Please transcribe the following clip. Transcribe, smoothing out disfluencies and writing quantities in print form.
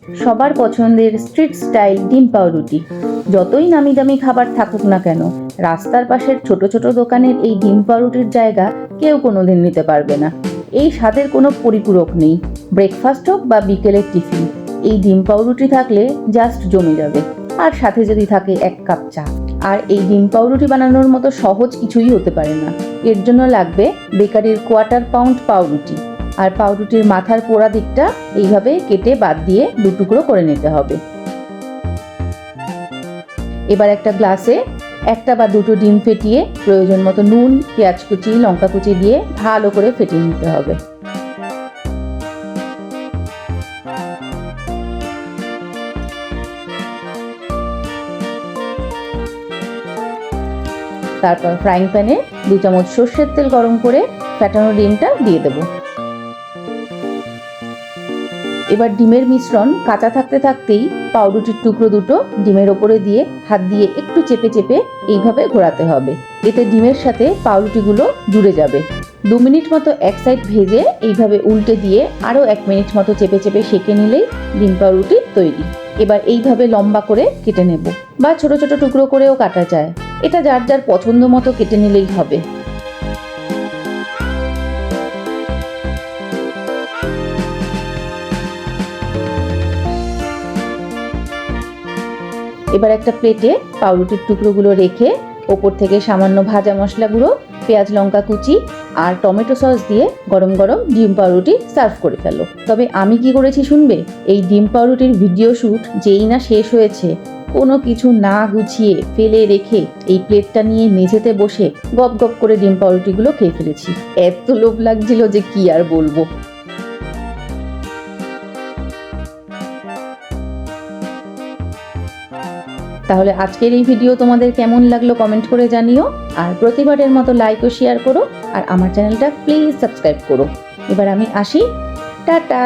সবার পছন্দের street style ডিম পাউরুটি। যতই নামি দামি খাবার থাকুক না কেন, রাস্তার পাশের ছোট ছোট দোকানের এই ডিম পাউরুটির জায়গা কেউ কোনোদিন নিতে পারবে না। এই স্বাদের কোনো পরিপূরক নেই। ব্রেকফাস্ট হোক বা বিকেলের টিফিন, এই ডিম পাউরুটি থাকলে জাস্ট জমে যাবে। আর সাথে যদি থাকে 1 কাপ চা। আর এই ডিম পাউরুটি বানানোর মতো সহজ কিছুই হতে পারে না। এর জন্য লাগবে বেকারির 1/4 পাউন্ড পাউরুটি। আর পাউরুটির মাথার পোড়া দিকটা এইভাবে কেটে বাদ দিয়ে 2 টুকরো করে নিতে হবে। এবার একটা গ্লাসে 1টা বা 2টো ডিম ফেটিয়ে প্রয়োজন মতো নুন, পেঁয়াজ কুচি, লঙ্কা কুচি দিয়ে ভালো করে ফেটিয়ে নিতে হবে। তারপর ফ্রাইং প্যানে 2 চামচ সর্ষের তেল গরম করে ফেটানো ডিমটা দিয়ে দেব। এবার ডিমের মিশ্রণ কাঁচা থাকতে থাকতেই পাউরুটির টুকরো দুটো ডিমের ওপরে দিয়ে হাত দিয়ে একটু চেপে চেপে এইভাবে ঘোরাতে হবে। এতে ডিমের সাথে পাউরুটিগুলো জুড়ে যাবে। 2 মিনিট মতো এক সাইড ভেজে এইভাবে উল্টে দিয়ে আরও 1 মিনিট মতো চেপে চেপে সেঁকে নিলেই ডিম পাউরুটি তৈরি। এবার এইভাবে লম্বা করে কেটে নেব, বা ছোট ছোট টুকরো করেও কাটা যায়। এটা যার যার পছন্দ মতো কেটে নিলেই হবে। এবার একটা প্লেটে পাউরুটির টুকরোগুলো রেখে ওপর থেকে সামান্য ভাজা মশলা গুঁড়ো, পেঁয়াজ লঙ্কা কুচি আর টমেটো সস দিয়ে গরম গরম ডিম পাউরুটি সার্ভ করে ফেলো। তবে আমি কি করেছি শুনবে? এই ডিম পাউরুটির ভিডিও শ্যুট যেই না শেষ হয়েছে, কোনো কিছু না গুছিয়ে ফেলে রেখে এই প্লেটটা নিয়ে মেঝেতে বসে গপ গপ করে ডিম পাউরুটিগুলো খেয়ে ফেলেছি। এত লোভ লাগছিল যে কি আর বলবো। তাহলে আজকের এই ভিডিও তোমাদের কেমন লাগলো কমেন্ট করে জানিও। আর প্রতিবারের মতো লাইক ও শেয়ার করো। আর আমার চ্যানেলটা প্লিজ সাবস্ক্রাইব করো। এবার আমি আসি, টাটা।